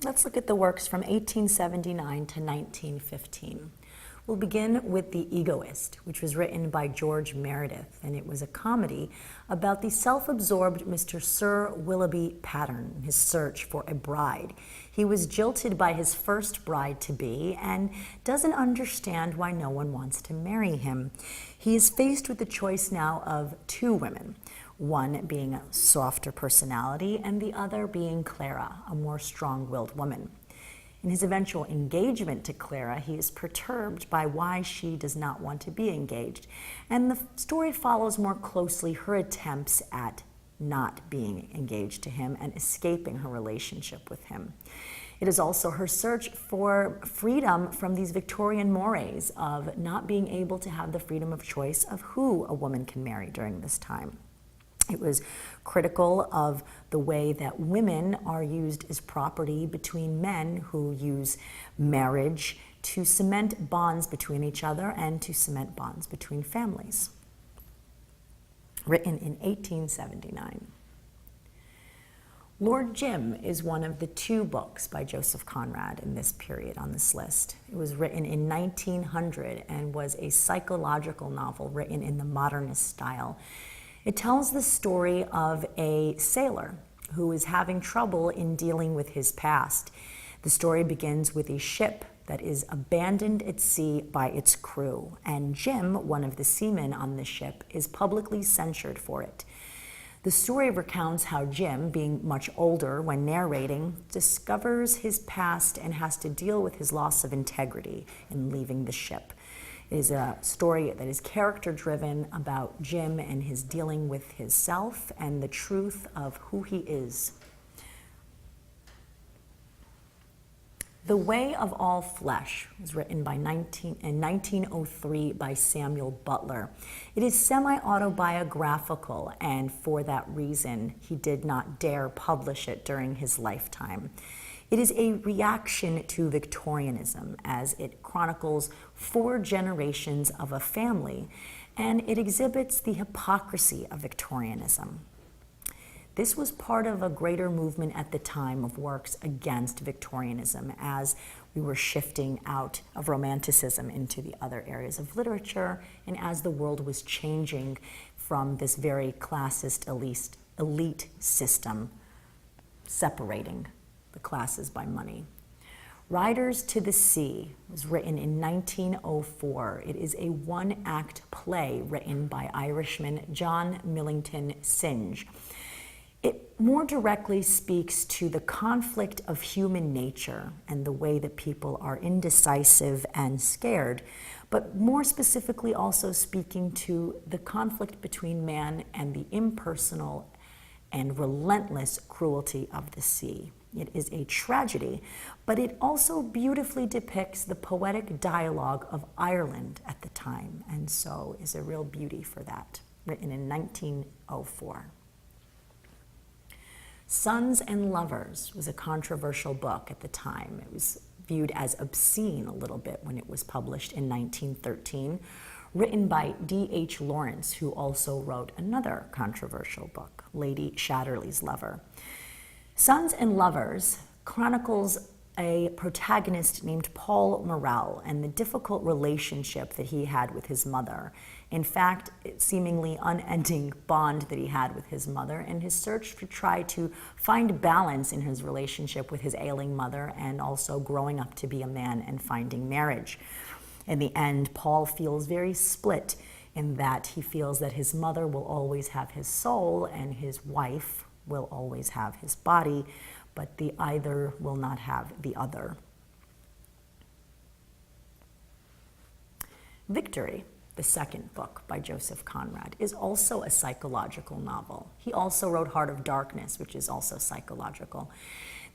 Let's look at the works from 1879 to 1915. We'll begin with The Egoist, which was written by George Meredith, and it was a comedy about the self-absorbed Mr. Sir Willoughby Patterne and his search for a bride. He was jilted by his first bride-to-be and doesn't understand why no one wants to marry him. He is faced with the choice now of two women, one being a softer personality and the other being Clara, a more strong-willed woman. In his eventual engagement to Clara, he is perturbed by why she does not want to be engaged, and the story follows more closely her attempts at not being engaged to him and escaping her relationship with him. It is also her search for freedom from these Victorian mores of not being able to have the freedom of choice of who a woman can marry during this time. It was critical of the way that women are used as property between men who use marriage to cement bonds between each other and to cement bonds between families. Written in 1879. Lord Jim is one of the two books by Joseph Conrad in this period on this list. It was written in 1900 and was a psychological novel written in the modernist style. It tells the story of a sailor who is having trouble in dealing with his past. The story begins with a ship that is abandoned at sea by its crew, and Jim, one of the seamen on the ship, is publicly censured for it. The story recounts how Jim, being much older when narrating, discovers his past and has to deal with his loss of integrity in leaving the ship. It is a story that is character-driven about Jim and his dealing with his self and the truth of who he is. The Way of All Flesh was written in 1903 by Samuel Butler. It is semi-autobiographical, and for that reason, he did not dare publish it during his lifetime. It is a reaction to Victorianism, as it chronicles 4 generations of a family, and it exhibits the hypocrisy of Victorianism. This was part of a greater movement at the time of works against Victorianism, as we were shifting out of Romanticism into the other areas of literature, and as the world was changing from this very classist elite system, separating the classes by money. Riders to the Sea was written in 1904. It is a one-act play written by Irishman John Millington Synge. It more directly speaks to the conflict of human nature and the way that people are indecisive and scared, but more specifically also speaking to the conflict between man and the impersonal and relentless cruelty of the sea. It is a tragedy, but it also beautifully depicts the poetic dialogue of Ireland at the time, and so is a real beauty for that, written in 1904. Sons and Lovers was a controversial book at the time. It was viewed as obscene a little bit when it was published in 1913, written by D.H. Lawrence, who also wrote another controversial book, Lady Chatterley's Lover. Sons and Lovers chronicles a protagonist named Paul Morrell and the difficult relationship that he had with his mother. In fact, seemingly unending bond that he had with his mother, and his search to try to find balance in his relationship with his ailing mother and also growing up to be a man and finding marriage. In the end, Paul feels very split in that he feels that his mother will always have his soul and his wife will always have his body, but the either will not have the other. Victory, the second book by Joseph Conrad, is also a psychological novel. He also wrote Heart of Darkness, which is also psychological.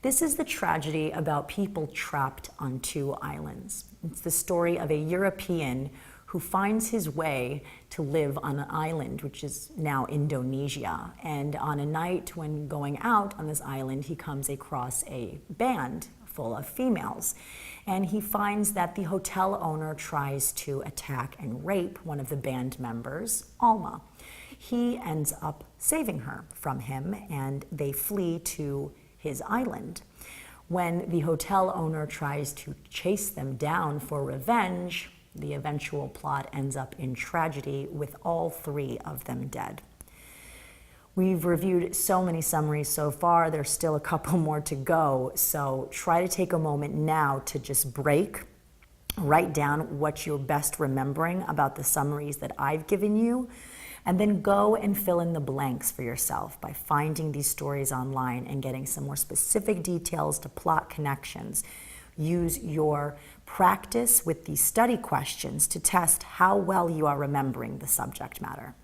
This is the tragedy about people trapped on 2 islands. It's the story of a European who finds his way to live on an island, which is now Indonesia. And on a night when going out on this island, he comes across a band full of females. And he finds that the hotel owner tries to attack and rape one of the band members, Alma. He ends up saving her from him, and they flee to his island. When the hotel owner tries to chase them down for revenge, the eventual plot ends up in tragedy with all three of them dead. We've reviewed so many summaries so far. There's still a couple more to go. So try to take a moment now to just break, write down what you're best remembering about the summaries that I've given you, and then go and fill in the blanks for yourself by finding these stories online and getting some more specific details to plot connections. Use your practice with these study questions to test how well you are remembering the subject matter.